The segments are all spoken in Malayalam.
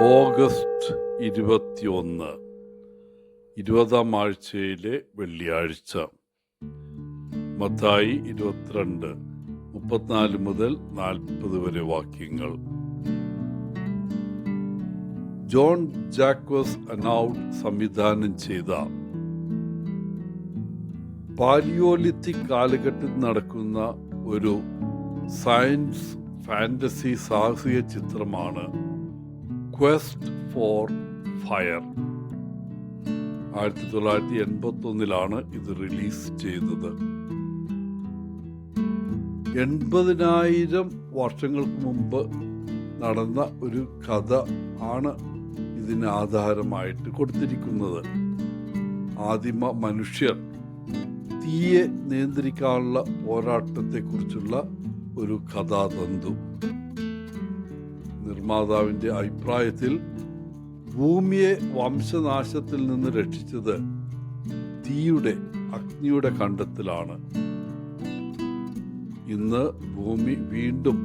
ഓഗസ്റ്റ് 21, 20-ാം ആഴ്ചയിലെ വെള്ളിയാഴ്ച. മത്തായി 22, 34 മുതൽ 40 വരെ വാക്യങ്ങൾ. ജോൺ ജാക്വസ് അനൌട്ട് സംവിധാനം ചെയ്ത പാലിയോലിത്തിക് കാലഘട്ടത്തിൽ നടക്കുന്ന ഒരു സയൻസ് ഫാന്റസി സാഹസിക ചിത്രമാണ് ക്വസ്റ്റ് ഫോർ ഫയർ. 1981 ഇത് റിലീസ് ചെയ്തത്. 80,000 വർഷങ്ങൾക്ക് മുമ്പ് നടന്ന ഒരു കഥ ആണ് ഇതിന് ആധാരമായിട്ട് കൊടുത്തിരിക്കുന്നത്. ആദിമ മനുഷ്യർ തീയെ നിയന്ത്രിക്കാനുള്ള പോരാട്ടത്തെക്കുറിച്ചുള്ള ഒരു കഥാതന്തു. നിർമ്മാതാവിൻ്റെ അഭിപ്രായത്തിൽ ഭൂമിയെ വംശനാശത്തിൽ നിന്ന് രക്ഷിച്ചത് അഗ്നിയുടെ കണ്ടെത്തലാണ്. ഇന്ന് ഭൂമി വീണ്ടും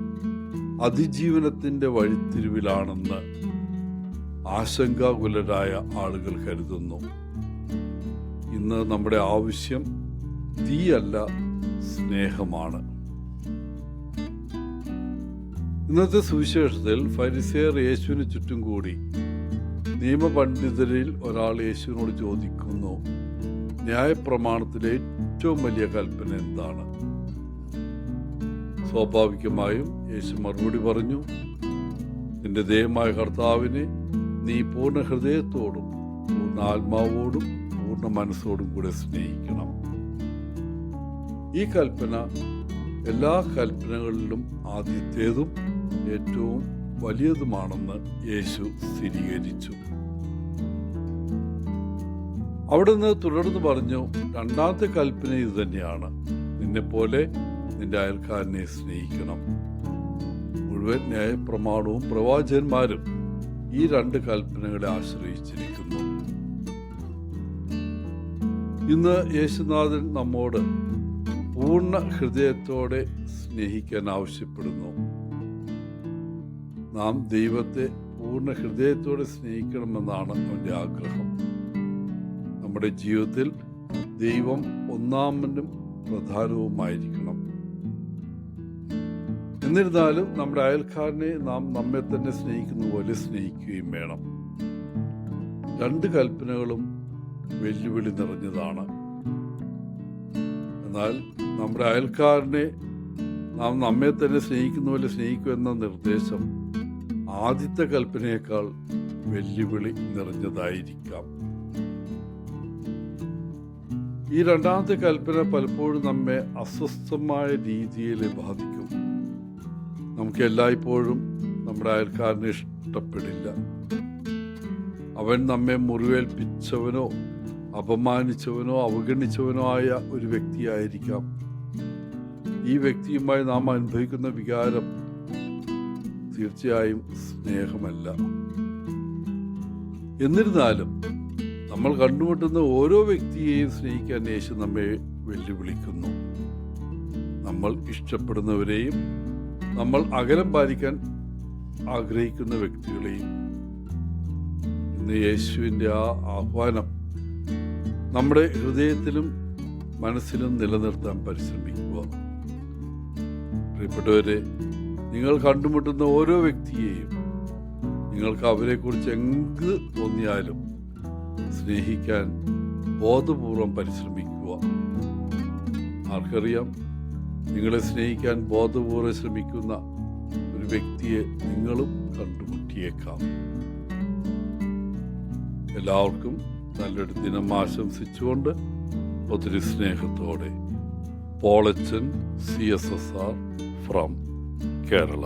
അതിജീവനത്തിൻ്റെ വഴിത്തിരിവിലാണെന്ന് ആശങ്കാകുലരായ ആളുകൾ കരുതുന്നു. ഇന്ന് നമ്മുടെ ആവശ്യം തീയല്ല, സ്നേഹമാണ്. ഇന്നത്തെ സുവിശേഷത്തിൽ ഫരിസേയർ യേശുവിന് ചുറ്റും കൂടി. നിയമപണ്ഡിതരിൽ ഒരാൾ യേശുവിനോട് ചോദിക്കുന്നു, ന്യായപ്രമാണത്തിലെ ഏറ്റവും വലിയ കൽപ്പന എന്താണ്? സ്വാഭാവികമായും യേശു മറുപടി പറഞ്ഞു, നിന്റെ ദൈവമായ കർത്താവിനെ നീ പൂർണ്ണ ഹൃദയത്തോടും പൂർണ്ണ ആത്മാവോടും പൂർണ്ണ മനസ്സോടും കൂടെ സ്നേഹിക്കണം. ഈ കൽപ്പന എല്ലാ കൽപ്പനകളിലും ആദ്യത്തേതും ഏറ്റവും വലിയതുമാണെന്ന് യേശു സ്ഥിരീകരിച്ചു. അവിടുന്ന് തുടർന്ന് പറഞ്ഞു, രണ്ടാമത്തെ കൽപ്പന ഇത് തന്നെയാണ്, നിന്നെപ്പോലെ നിന്റെ അയൽക്കാരനെ സ്നേഹിക്കണം. മുഴുവൻ ന്യായപ്രമാണവും പ്രവാചകന്മാരും ഈ 2 കൽപ്പനകളെ ആശ്രയിച്ചിരിക്കുന്നു. ഇന്ന് യേശുനാഥൻ നമ്മോട് പൂർണ്ണ ഹൃദയത്തോടെ സ്നേഹിക്കാൻ ആവശ്യപ്പെടുന്നു. നാം ദൈവത്തെ പൂർണ്ണ ഹൃദയത്തോടെ സ്നേഹിക്കണമെന്നാണ് അവൻ്റെ ആഗ്രഹം. നമ്മുടെ ജീവിതത്തിൽ ദൈവം ഒന്നാമനും പ്രധാനവുമായിരിക്കണം. എന്നിരുന്നാലും നമ്മുടെ അയൽക്കാരനെ നാം നമ്മെ തന്നെ സ്നേഹിക്കുന്ന പോലെ സ്നേഹിക്കുകയും വേണം. 2 കൽപ്പനകളും വെല്ലുവിളി നിറഞ്ഞതാണ്. എന്നാൽ നമ്മുടെ അയൽക്കാരനെ നാം നമ്മെ തന്നെ സ്നേഹിക്കുന്ന പോലെ സ്നേഹിക്കുമെന്ന നിർദ്ദേശം ആദ്യത്തെ കൽപ്പനയേക്കാൾ വെല്ലുവിളി നിറഞ്ഞതായിരിക്കാം. ഈ 2ാമത്തെ കൽപ്പന പലപ്പോഴും നമ്മെ അസ്വസ്ഥമായ രീതിയിൽ ബാധിക്കും. നമുക്ക് എല്ലായ്പ്പോഴും നമ്മുടെ അയൽക്കാരനെ ഇഷ്ടപ്പെടില്ല. അവൻ നമ്മെ മുറിവേൽപ്പിച്ചവനോ അപമാനിച്ചവനോ അവഗണിച്ചവനോ ആയ ഒരു വ്യക്തിയായിരിക്കാം. ഈ വ്യക്തിയുമായി നാം അനുഭവിക്കുന്ന വികാരം തീർച്ചയായും സ്നേഹമല്ല. എന്നിരുന്നാലും നമ്മൾ കണ്ടുമുട്ടുന്ന ഓരോ വ്യക്തിയെയും സ്നേഹിക്കാൻ യേശു നമ്മെ വെല്ലുവിളിക്കുന്നു. നമ്മൾ ഇഷ്ടപ്പെടുന്നവരെയും നമ്മൾ അകലം പാലിക്കാൻ ആഗ്രഹിക്കുന്ന വ്യക്തികളെയും. ഇന്ന് യേശുവിൻ്റെ ആ ആഹ്വാനം നമ്മുടെ ഹൃദയത്തിലും മനസ്സിലും നിലനിർത്താൻ പരിശ്രമിക്കുക. പ്രിയപ്പെട്ടവരെ, നിങ്ങൾ കണ്ടുമുട്ടുന്ന ഓരോ വ്യക്തിയെയും നിങ്ങൾക്ക് അവരെക്കുറിച്ച് എന്ത് തോന്നിയാലും സ്നേഹിക്കാൻ ബോധപൂർവം പരിശ്രമിക്കുക. ആർക്കറിയാം, നിങ്ങളെ സ്നേഹിക്കാൻ ബോധപൂർവ്വം ശ്രമിക്കുന്ന ഒരു വ്യക്തിയെ നിങ്ങളും കണ്ടുമുട്ടിയേക്കാം. എല്ലാവർക്കും നല്ലൊരു ദിനം ആശംസിച്ചുകൊണ്ട് ഒത്തിരി സ്നേഹത്തോടെ പോളച്ചൻ CSSR ഫ്രം കേരള.